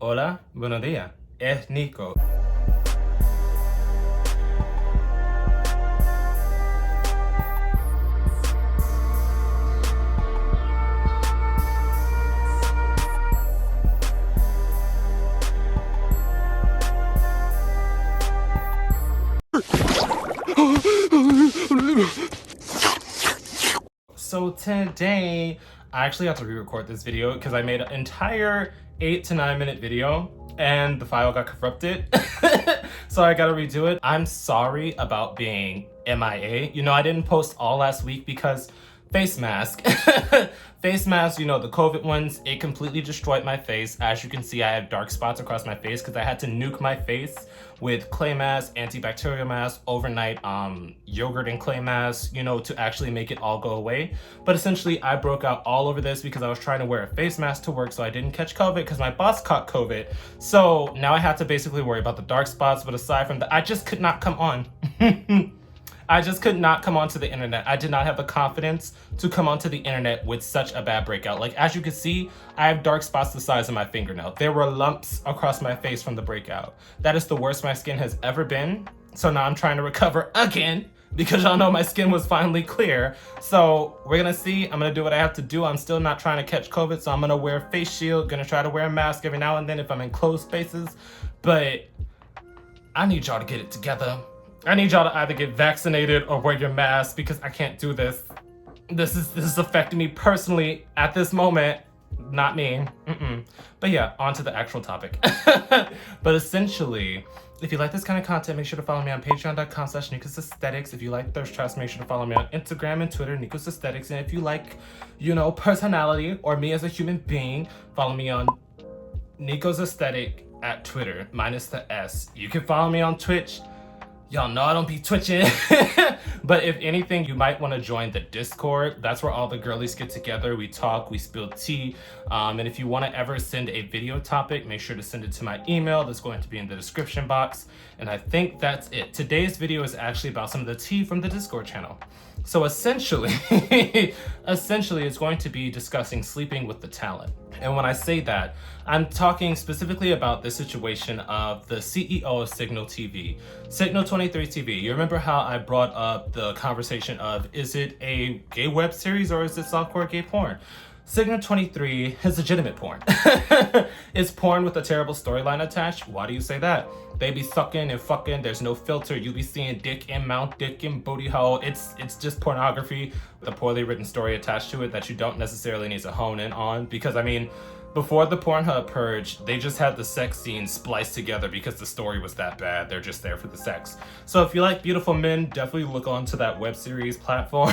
Hola, buenos días. Es Nico. So today, I actually have to re-record this video because I made an entire 8 to 9 minute video and the file got corrupted. So I gotta redo it. I'm sorry about being MIA. You know, I didn't post all last week because face mask. Face mask, you know, the COVID ones, it completely destroyed my face. As you can see, I have dark spots across my face because I had to nuke my face with clay mask, antibacterial mask, overnight yogurt and clay mask, you know, to actually make it all go away. But essentially, I broke out all over this because I was trying to wear a face mask to work so I didn't catch COVID because my boss caught COVID. So now I have to basically worry about the dark spots, but aside from that, I just could not come on. I just could not come onto the internet. I did not have the confidence to come onto the internet with such a bad breakout. Like, as you can see, I have dark spots the size of my fingernail. There were lumps across my face from the breakout. That is the worst my skin has ever been. So now I'm trying to recover again because y'all know my skin was finally clear. So we're gonna see, I'm gonna do what I have to do. I'm still not trying to catch COVID, so I'm gonna wear a face shield, gonna try to wear a mask every now and then if I'm in closed spaces. But I need y'all to get it together. I need y'all to either get vaccinated or wear your mask because I can't do this. This is affecting me personally at this moment. Not me. But yeah, on to the actual topic. But essentially, if you like this kind of content, make sure to follow me on patreon.com/Nicosaesthetics. If you like thirst traps, make sure to follow me on Instagram and Twitter, Nicosaesthetics. And if you like, you know, personality or me as a human being, follow me on Nicosaesthetic at Twitter, minus the S. You can follow me on Twitch. Y'all know I don't be twitching. But if anything, you might want to join the Discord. That's where all the girlies get together. We talk, we spill tea. And if you want to ever send a video topic, make sure to send it to my email that's going to be in the description box. And I think that's it. Today's video is actually about some of the tea from the Discord channel. So essentially, it's going to be discussing sleeping with the talent. And when I say that, I'm talking specifically about the situation of the CEO of Signal TV, Signal23TV. You remember how I brought up the conversation of, is it a gay web series or is it softcore gay porn? Signal23 is legitimate porn. It's porn with a terrible storyline attached. Why do you say that? They be sucking and fucking. There's no filter. You be seeing dick and mount, dick and booty hole. It's just pornography with a poorly written story attached to it that you don't necessarily need to hone in on. Because I mean, before the Pornhub purge, they just had the sex scenes spliced together because the story was that bad. They're just there for the sex. So if you like beautiful men, definitely look onto that web series platform.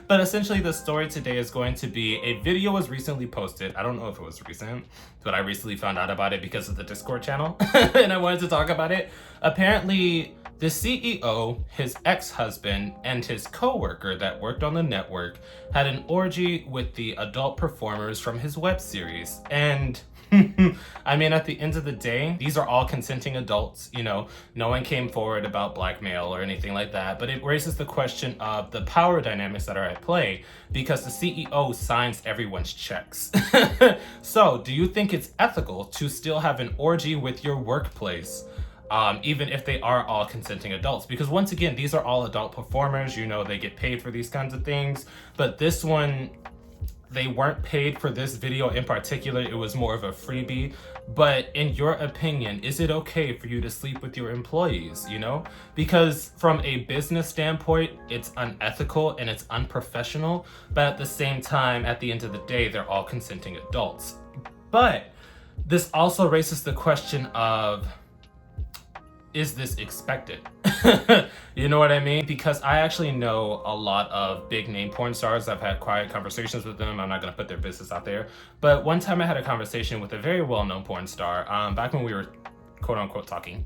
But essentially the story today is going to be, a video was recently posted. I don't know if it was recent, but I recently found out about it because of the Discord channel and I wanted to talk about it. Apparently, the CEO, his ex-husband, and his co-worker that worked on the network had an orgy with the adult performers from his web series. And I mean, at the end of the day, these are all consenting adults, you know, no one came forward about blackmail or anything like that, but it raises the question of the power dynamics that are at play because the CEO signs everyone's checks. So, do you think it's ethical to still have an orgy with your workplace? Even if they are all consenting adults, because once again, these are all adult performers, you know, they get paid for these kinds of things, but this one, they weren't paid for this video in particular. It was more of a freebie. But in your opinion, is it okay for you to sleep with your employees, you know? Because from a business standpoint, it's unethical and it's unprofessional, but at the same time, at the end of the day, they're all consenting adults. But this also raises the question of, is this expected? You know what I mean? Because I actually know a lot of big name porn stars. I've had quiet conversations with them. I'm not gonna put their business out there. But one time I had a conversation with a very well-known porn star, back when we were quote unquote talking.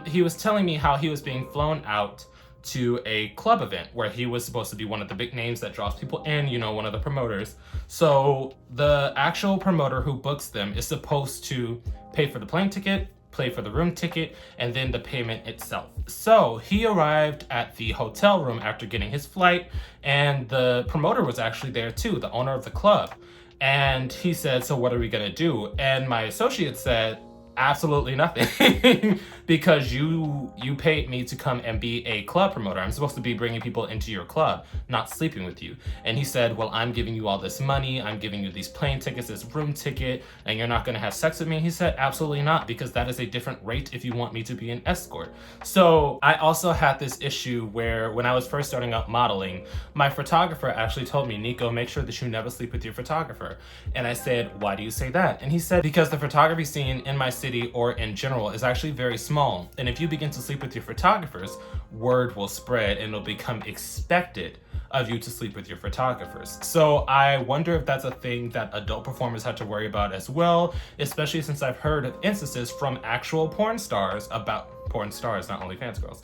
He was telling me how he was being flown out to a club event where he was supposed to be one of the big names that draws people in, you know, one of the promoters. So the actual promoter who books them is supposed to pay for the plane ticket, pay for the room ticket, and then the payment itself. So he arrived at the hotel room after getting his flight, and the promoter was actually there too, the owner of the club. And he said, so what are we gonna do? And my associate said, absolutely nothing. Because you paid me to come and be a club promoter. I'm supposed to be bringing people into your club, not sleeping with you. And he said, well, I'm giving you all this money, I'm giving you these plane tickets, this room ticket, and you're not gonna have sex with me? He said, absolutely not, because that is a different rate if you want me to be an escort. So I also had this issue where when I was first starting out modeling, my photographer actually told me, Nico, make sure that you never sleep with your photographer. And I said, why do you say that? And he said, because the photography scene in my city or in general is actually very small. And if you begin to sleep with your photographers, word will spread and it'll become expected of you to sleep with your photographers. So I wonder if that's a thing that adult performers have to worry about as well, especially since I've heard of instances from actual porn stars, not OnlyFans girls,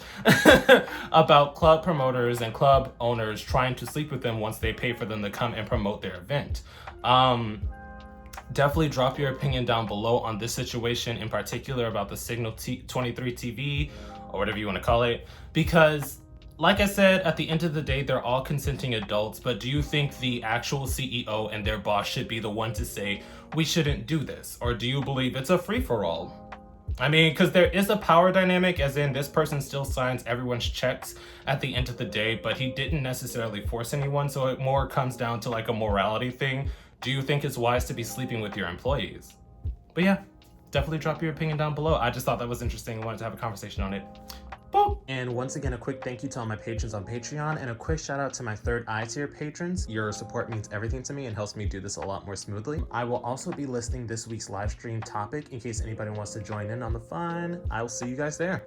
about club promoters and club owners trying to sleep with them once they pay for them to come and promote their event. Definitely drop your opinion down below on this situation in particular about the Signal23TV or whatever you want to call it, because like I said, at the end of the day, they're all consenting adults, but do you think the actual CEO and their boss should be the one to say, we shouldn't do this? Or do you believe it's a free-for-all? I mean, because there is a power dynamic, as in this person still signs everyone's checks at the end of the day, but he didn't necessarily force anyone, so it more comes down to like a morality thing. Do you think it's wise to be sleeping with your employees? But yeah, definitely drop your opinion down below. I just thought that was interesting and wanted to have a conversation on it. Boop. And once again, a quick thank you to all my patrons on Patreon, and a quick shout out to my third eye tier patrons. Your support means everything to me and helps me do this a lot more smoothly. I will also be listing this week's live stream topic in case anybody wants to join in on the fun. I will see you guys there.